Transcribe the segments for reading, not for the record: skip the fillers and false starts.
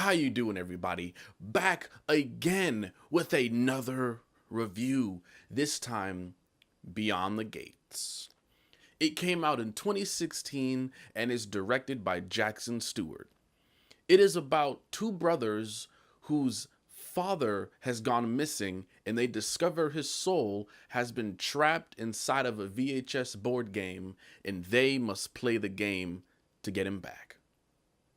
How you doing, everybody? Back again with another review, this time Beyond the Gates. It came out in 2016 and is directed by Jackson Stewart. It is about two brothers whose father has gone missing and they discover his soul has been trapped inside of a VHS board game and they must play the game to get him back.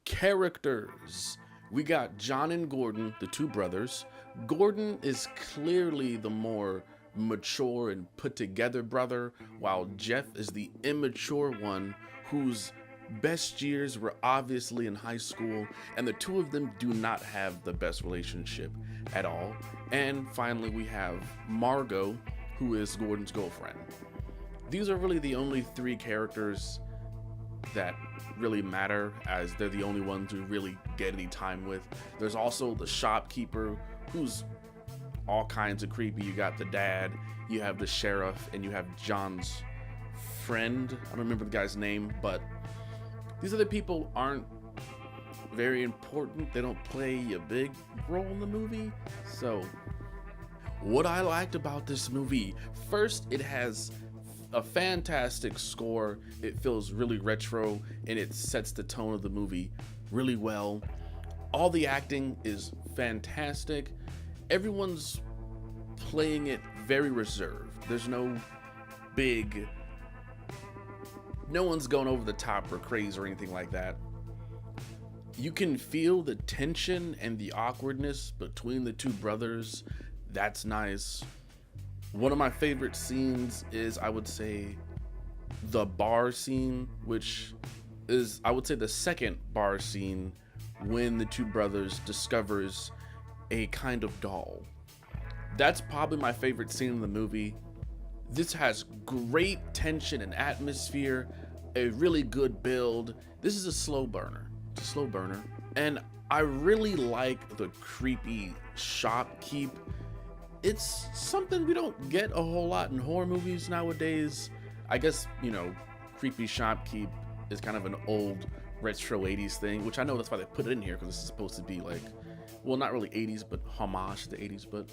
Characters. We got John and Gordon, the two brothers. Gordon is clearly the more mature and put together brother, while Jeff is the immature one whose best years were obviously in high school, and the two of them do not have the best relationship at all. And finally, we have Margot, who is Gordon's girlfriend. These are really the only three characters that really matter, as they're the only ones who really get any time with. There's also the shopkeeper, who's all kinds of creepy. You got the dad, you have the sheriff, and you have John's friend. I don't remember the guy's name, but these other people aren't very important. They don't play a big role in the movie. So what I liked about this movie, first, it has a fantastic score. It feels really retro and it sets the tone of the movie really well. All the acting is fantastic. Everyone's playing it very reserved. There's no one's going over the top or crazy or anything like that. You can feel the tension and the awkwardness between the two brothers. That's nice. One of my favorite scenes is, I would say, the bar scene, which is, I would say, the second bar scene when the two brothers discovers a kind of doll. That's probably my favorite scene in the movie. This has great tension and atmosphere, a really good build. This is a slow burner. It's a slow burner. And I really like the creepy shopkeep. It's something we don't get a whole lot in horror movies nowadays. I guess, creepy shopkeep is kind of an old retro 80s thing, which I know that's why they put it in here, because this is supposed to be like, well, not really 80s, but homage to the 80s, but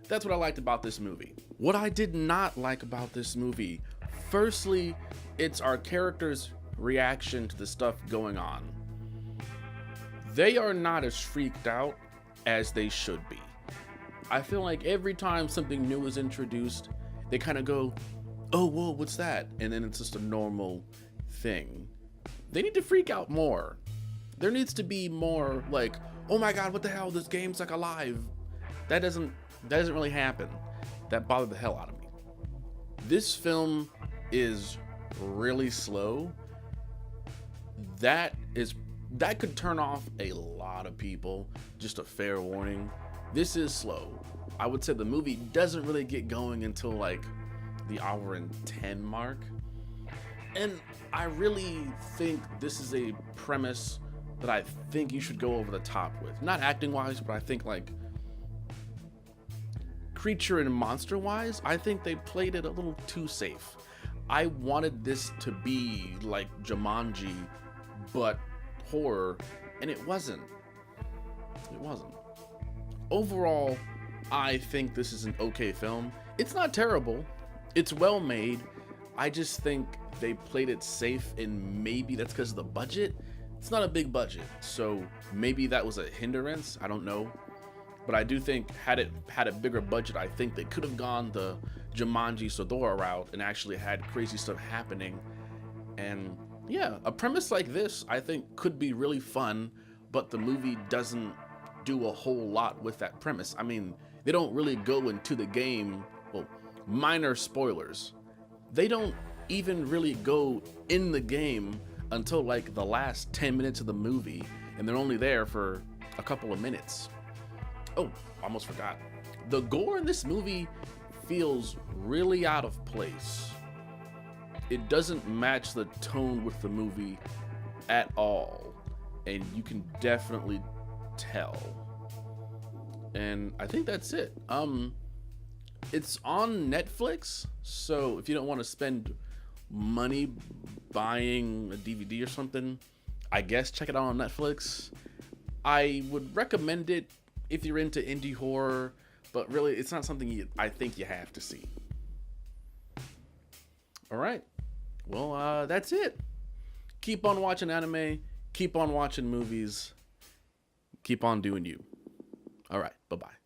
that's what I liked about this movie. What I did not like about this movie, firstly, it's our characters' reaction to the stuff going on. They are not as freaked out as they should be. I feel like every time something new is introduced, they kind of go, oh, whoa, what's that? And then it's just a normal thing. They need to freak out more. There needs to be more like, oh my God, what the hell? This game's like alive. That doesn't really happen. That bothered the hell out of me. This film is really slow. That could turn off a lot of people. Just a fair warning. This is slow. I would say the movie doesn't really get going until like the hour and 10 mark. And I really think this is a premise that I think you should go over the top with. Not acting wise, but I think like creature and monster wise, I think they played it a little too safe. I wanted this to be like Jumanji, but horror, and it wasn't. It wasn't. Overall, I think this is an okay film. It's not terrible. It's well made. I just think they played it safe, and maybe that's because of the budget. It's not a big budget, so maybe that was a hindrance. I don't know. But I do think had it had a bigger budget, I think they could have gone the Jumanji Sodora route and actually had crazy stuff happening. And yeah, a premise like this, I think, could be really fun, but the movie doesn't do a whole lot with that premise. I mean, they don't really go into the game. Well, minor spoilers. They don't even really go in the game until like the last 10 minutes of the movie, and they're only there for a couple of minutes. Oh, almost forgot. The gore in this movie feels really out of place. It doesn't match the tone with the movie at all, and you can definitely tell. And I think that's it. It's on Netflix, so if you don't want to spend money buying a DVD or something, I guess check it out on Netflix. I would recommend it if you're into indie horror, but really, it's not something I think you have to see. All right. Well, that's it. Keep on watching anime. Keep on watching movies. Keep on doing you. All right. Bye-bye.